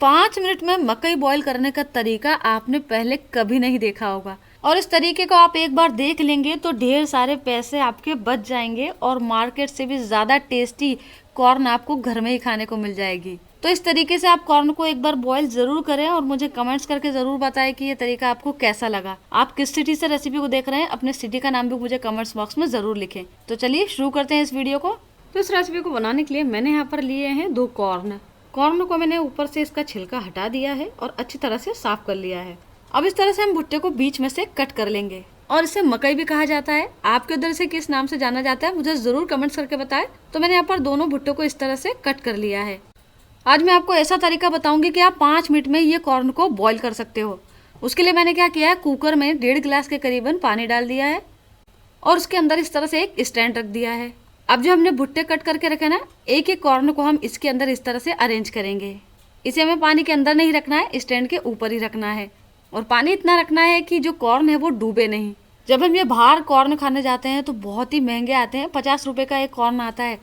5 minute में मकई boil करने का तरीका आपने पहले कभी नहीं देखा होगा और इस तरीके को आप एक बार देख लेंगे तो ढेर सारे पैसे आपके बच जाएंगे और मार्केट से भी ज़्यादा टेस्टी कॉर्न आपको घर में ही खाने को मिल जाएगी। तो इस तरीके से आप कॉर्न को एक बार बॉईल ज़रूर करें और मुझे कमेंट्स करके ज़रूर बताएं कि ये तरीका आपको कैसा लगा। आप किस सिटी से रेसिपी को देख रहे हैं, अपने सिटी का नाम भी मुझे कमेंट्स बॉक्स में ज़रूर लिखें। तो चलिए शुरू करते हैं इस वीडियो को। तो इस रेसिपी को बनाने के लिए मैंने यहाँ पर लिए हैं 2 कॉर्न। कॉर्न को मैंने ऊपर से इसका छिलका हटा दिया है और अच्छी तरह से साफ कर लिया है। अब इस तरह से हम भुट्टे को बीच में से कट कर लेंगे और इसे मकई भी कहा जाता है। आपके उधर से किस नाम से जाना जाता है मुझे जरूर कमेंट्स करके बताएं। तो मैंने यहाँ पर दोनों भुट्टों को इस तरह से कट कर लिया है। आज मैं आपको ऐसा तरीका बताऊंगी कि आप 5 मिनट में ये कॉर्न को बॉईल कर सकते हो। उसके लिए मैंने क्या किया है, कुकर में 1.5 गिलास के करीबन पानी डाल दिया है और उसके अंदर इस तरह से एक स्टैंड रख दिया है। अब जो हमने भुट्टे कट करके रखे ना, एक एक कॉर्न को हम इसके अंदर इस तरह से अरेंज करेंगे। इसे हमें पानी के अंदर नहीं रखना है, स्टैंड के ऊपर ही रखना है और पानी इतना रखना है कि जो कॉर्न है वो डूबे नहीं। जब हम ये बाहर कॉर्न खाने जाते हैं तो बहुत ही महंगे आते हैं, 50 रुपए का एक कॉर्न आता है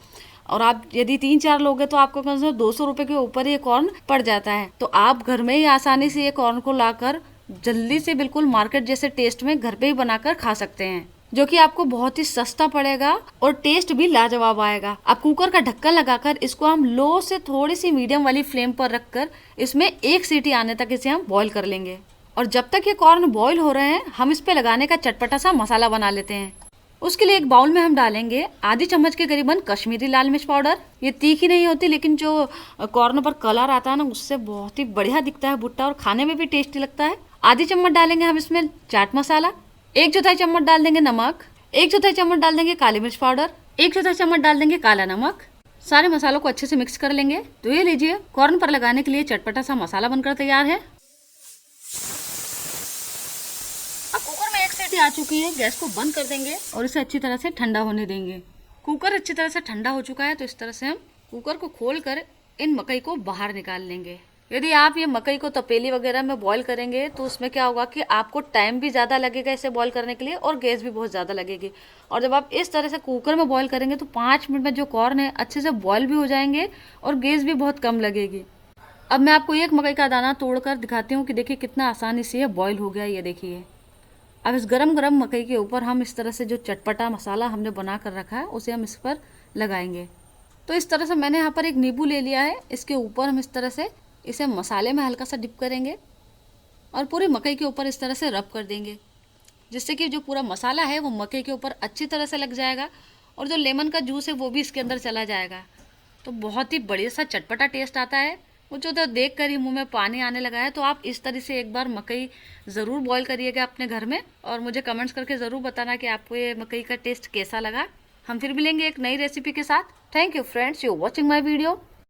और आप यदि 3-4 लोग हैं तो आपको कम से कम 200 रुपए के ऊपर ये कॉर्न पड़ जाता है। तो आप घर में ही आसानी से ये कॉर्न को लाकर जल्दी से बिल्कुल मार्केट जैसे टेस्ट में घर पे ही बनाकर खा सकते हैं, जो कि आपको बहुत ही सस्ता पड़ेगा और टेस्ट भी लाजवाब आएगा। अब कुकर का ढक्कन लगाकर इसको हम लो से थोड़ी सी मीडियम वाली फ्लेम पर रखकर इसमें 1 सीटी आने तक इसे हम बॉईल कर लेंगे। और जब तक ये कॉर्न बॉईल हो रहे हैं हम इस पे लगाने का चटपटा सा मसाला बना लेते हैं। उसके लिए एक बाउल में हम डालेंगे आधी चम्मच के करीबन कश्मीरी लाल मिर्च पाउडर। ये तीखी नहीं होती लेकिन जो कॉर्न पर कलर आता है ना उससे बहुत ही बढ़िया दिखता है भुट्टा और खाने में भी टेस्टी लगता है। आधी चम्मच डालेंगे हम इसमें चाट मसाला, 1/4 चम्मच डाल देंगे नमक, 1/4 चम्मच डाल देंगे काली मिर्च पाउडर, 1/4 चम्मच डाल देंगे काला नमक। सारे मसालों को अच्छे से मिक्स कर लेंगे। तो ये लीजिए, कॉर्न पर लगाने के लिए चटपटा सा मसाला बनकर तैयार है। अब कुकर में 1 सीटी आ चुकी है, गैस को बंद कर देंगे और इसे अच्छी तरह से ठंडा होने देंगे। कुकर अच्छी तरह से ठंडा हो चुका है तो इस तरह से हम कुकर को खोलकर इन मकई को बाहर निकाल लेंगे। यदि आप ये मकई को तपेली वगैरह में बॉईल करेंगे तो उसमें क्या होगा कि आपको टाइम भी ज़्यादा लगेगा इसे बॉईल करने के लिए और गैस भी बहुत ज़्यादा लगेगी। और जब आप इस तरह से कुकर में बॉईल करेंगे तो 5 मिनट में जो कॉर्न है अच्छे से बॉईल भी हो जाएंगे और गैस भी बहुत कम लगेगी। अब मैं आपको एक मकई का दाना तोड़कर दिखाती हूँ कि देखिए कितना आसानी से ये बॉईल हो गया। ये देखिए, अब इस गरम गरम मकई के ऊपर हम इस तरह से जो चटपटा मसाला हमने बना कर रखा है उसे हम इस पर लगाएंगे। तो इस तरह से मैंने यहाँ पर एक नींबू ले लिया है, इसके ऊपर हम इस तरह से इसे मसाले में हल्का सा डिप करेंगे और पूरी मकई के ऊपर इस तरह से रब कर देंगे, जिससे कि जो पूरा मसाला है वो मकई के ऊपर अच्छी तरह से लग जाएगा और जो लेमन का जूस है वो भी इसके अंदर चला जाएगा। तो बहुत ही बढ़िया सा चटपटा टेस्ट आता है। मुझे तो देख कर ही मुंह में पानी आने लगा है। तो आप इस तरह से एक बार मकई ज़रूर बॉईल करिएगा अपने घर में और मुझे कमेंट्स करके ज़रूर बताना कि आपको ये मकई का टेस्ट कैसा लगा। हम फिर मिलेंगे एक नई रेसिपी के साथ। Thank you friends, you watching my video.